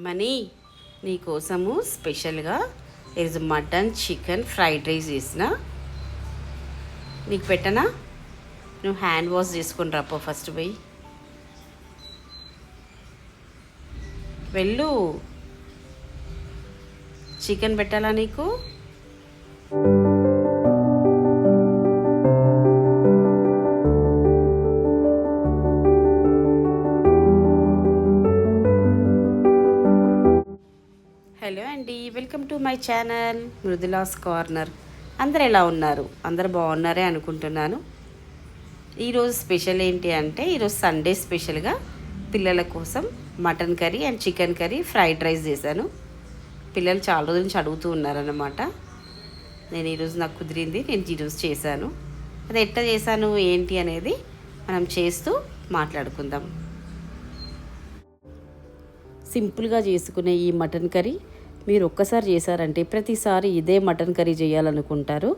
Money నీకోసము స్పెషల్గా ఈరోజు mutton chicken fried rice చేసిన నీకు పెట్టనా. నువ్వు హ్యాండ్ వాష్ చేసుకొని రాపో ఫస్ట్ పోయి వెళ్ళు. చికెన్ పెట్టాలా నీకు? హలో అండి, welcome to my channel Mrudula's corner. అందరు ఎలా ఉన్నారు? అందరు బాగున్నారే అనుకుంటున్నాను. ఈరోజు స్పెషల్ ఏంటి అంటే, ఈరోజు సండే స్పెషల్గా పిల్లల కోసం mutton curry and chicken curry fried rice చేశాను. పిల్లలు చాలా రోజుల నుంచి అడుగుతూ ఉన్నారన్నమాట. నేను ఈరోజు నాకు కుదిరింది, నేను ఈరోజు చేశాను. అది ఎట్లా చేశాను ఏంటి అనేది మనం చేస్తూ మాట్లాడుకుందాం. సింపుల్గా చేసుకునే ఈ మటన్ కర్రీ మీరు ఒక్కసారి చేశారంటే ప్రతిసారి ఇదే మటన్ కర్రీ చేయాలనుకుంటారు.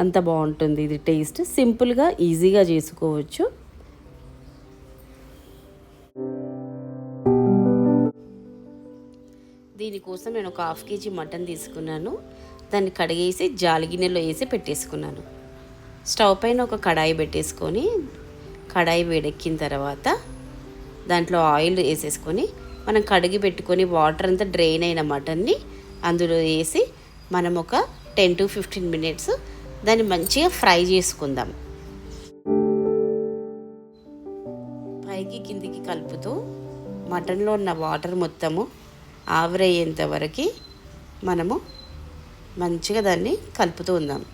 అంత బాగుంటుంది ఇది టేస్ట్. సింపుల్గా ఈజీగా చేసుకోవచ్చు. దీనికోసం నేను ఒక 1/2 kg మటన్ తీసుకున్నాను. దాన్ని కడిగేసి జాలి గిన్నెలో వేసి పెట్టేసుకున్నాను. స్టవ్ పైన ఒక కడాయి పెట్టేసుకొని, కడాయి వేడెక్కిన తర్వాత దాంట్లో ఆయిల్ వేసేసుకొని, మనం కడిగి పెట్టుకొని వాటర్ అంతా డ్రైన్ అయిన మటన్ని అందులో వేసి మనం ఒక 10 to 15 minutes దాన్ని మంచిగా ఫ్రై చేసుకుందాం. పైకి కిందికి కలుపుతూ మటన్లో ఉన్న వాటర్ మొత్తము ఆవిరయ్యేంత వరకు మనము మంచిగా దాన్ని కలుపుతూ ఉందాం.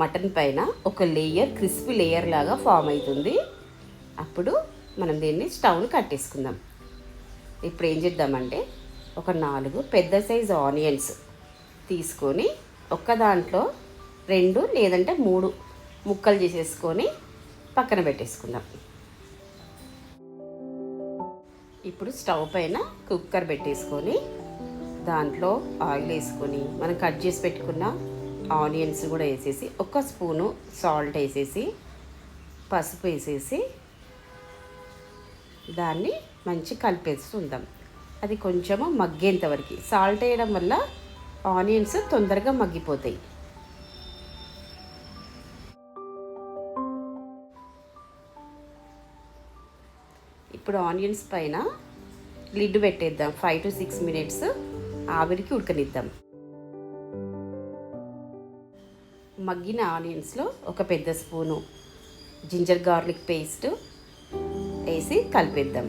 మటన్ పైన ఒక లేయర్, క్రిస్పీ లేయర్ లాగా ఫామ్ అవుతుంది. అప్పుడు మనం దీన్ని స్టవ్ని కట్టేసుకుందాం. ఇప్పుడు ఏం చేద్దామంటే, ఒక 4 పెద్ద సైజు ఆనియన్స్ తీసుకొని ఒక్క దాంట్లో 2 లేదంటే 3 ముక్కలు చేసేసుకొని పక్కన పెట్టేసుకుందాం. ఇప్పుడు స్టవ్ పైన కుక్కర్ పెట్టేసుకొని దాంట్లో ఆయిల్ వేసుకొని మనం కట్ చేసి పెట్టుకున్న ఆనియన్స్ కూడా వేసేసి, 1 స్పూను సాల్ట్ వేసేసి, పసుపు వేసేసి దాన్ని మంచి కలిపేస్తుందాం. అది కొంచెము మగ్గేంత వరకు. సాల్ట్ వేయడం వల్ల ఆనియన్స్ తొందరగా మగ్గిపోతాయి. ఇప్పుడు ఆనియన్స్ పైన లిడ్ పెట్టేద్దాం. 5 to 6 minutes ఆవిరికి ఉడకనిద్దాం. మగ్గిన ఆనియన్స్లో ఒక పెద్ద స్పూను జింజర్ గార్లిక్ పేస్ట్ వేసి కలిపేద్దాం.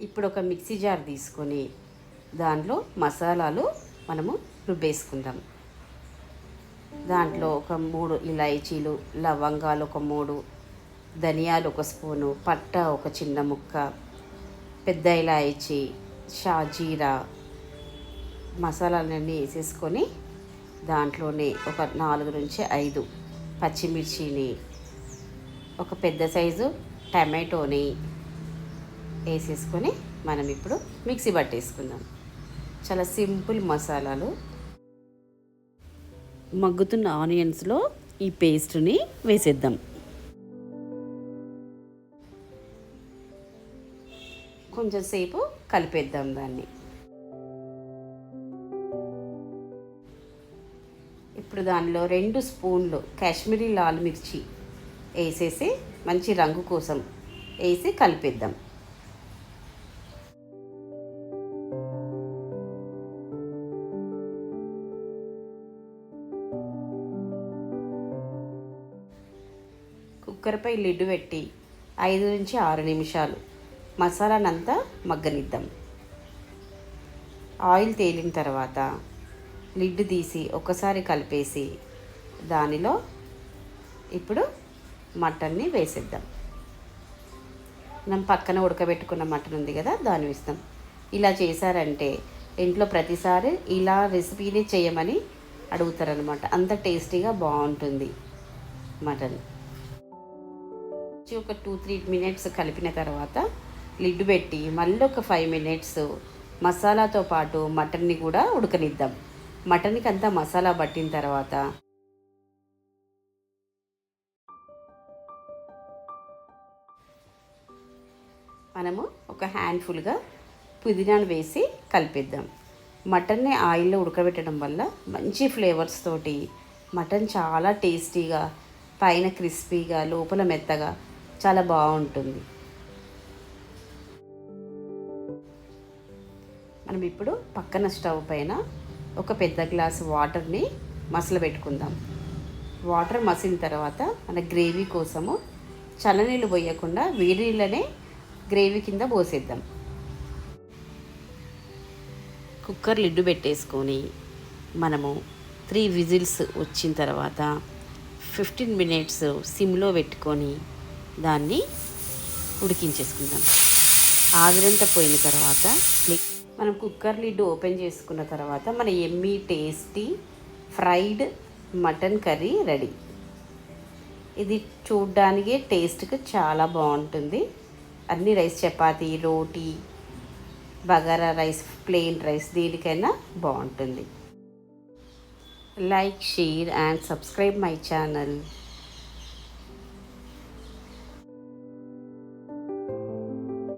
ఇప్పుడు ఒక మిక్సీ జార్ తీసుకొని దాంట్లో మసాలాలు మనము రుబ్బేసుకుందాం. దాంట్లో ఒక 3 ఇలాచీలు, లవంగాలు ఒక 3, ధనియాలు 1 స్పూను, పట్ట ఒక చిన్న ముక్క, పెద్ద ఇలాచీ, షాజీరా మసాలాలన్నీ వేసేసుకొని దాంట్లోనే ఒక 4 నుంచి 5 పచ్చిమిర్చిని, ఒక పెద్ద సైజు టమాటోని వేసేసుకొని మనం ఇప్పుడు మిక్సీ పట్టేసుకుందాం. చాలా సింపుల్ మసాలాలు. మగ్గుతున్న ఆనియన్స్లో ఈ పేస్ట్ని వేసేద్దాం. కొంచెం సేపు కలిపేద్దాం దాన్ని. ఇప్పుడు దానిలో 2 స్పూన్లు కాశ్మీరీ లాల్ మిర్చి వేసేసి మంచి రంగు కోసం వేసి కలిపేద్దాం. కుక్కర్పై లిడ్ పెట్టి 5 నుంచి 6 నిమిషాలు మసాలానంతా మగ్గనిద్దాం. ఆయిల్ తేలిన తర్వాత లిడ్ తీసి ఒకసారి కలిపేసి దానిలో ఇప్పుడు మటన్ని వేసేద్దాం. మనం పక్కన ఉడకబెట్టుకున్న మటన్ ఉంది కదా, దాన్ని వేస్తాం. ఇలా చేశారంటే ఇంట్లో ప్రతిసారి ఇలా రెసిపీని చేయమని అడుగుతారనమాట. అంత టేస్టీగా బాగుంటుంది మటన్. ఒక 2-3 minutes కలిపిన తర్వాత లిడ్ పెట్టి మళ్ళీ ఒక 5 minutes మసాలాతో పాటు మటన్ని కూడా ఉడకనిద్దాం. మటన్కి అంతా మసాలా పట్టిన తర్వాత మనము ఒక హ్యాండ్ఫుల్గా పుదీనాను వేసి కలిపేద్దాం. మటన్ని ఆయిల్లో ఉడకబెట్టడం వల్ల మంచి ఫ్లేవర్స్ తోటి మటన్ చాలా టేస్టీగా, పైన క్రిస్పీగా, లోపల మెత్తగా చాలా బాగుంటుంది. మనం ఇప్పుడు పక్కన స్టవ్ పైన ఒక పెద్ద గ్లాసు వాటర్ని మసలబెట్టుకుందాం. వాటర్ మసిలిన తర్వాత మన గ్రేవీ కోసము చల్లనీళ్ళు పోయకుండా వేడి నీళ్ళనే గ్రేవీ కింద పోసేద్దాం. కుక్కర్ లిడ్డు పెట్టేసుకొని మనము 3 విజిల్స్ వచ్చిన తర్వాత 15 మినిట్స్ సిమ్లో పెట్టుకొని దాన్ని ఉడికించేసుకుందాం. ఆవిరంతా పోయిన తర్వాత మనం కుక్కర్ లిడ్ ఓపెన్ చేసుకున్న తర్వాత మన Emmy tasty fried mutton curry ready. ఇది చూడ్డానికి టేస్ట్కి చాలా బాగుంటుంది. అన్ని రైస్, చపాతీ, రోటీ, బగారా రైస్, ప్లెయిన్ రైస్ దేనికైనా బాగుంటుంది. Like, share and subscribe my channel.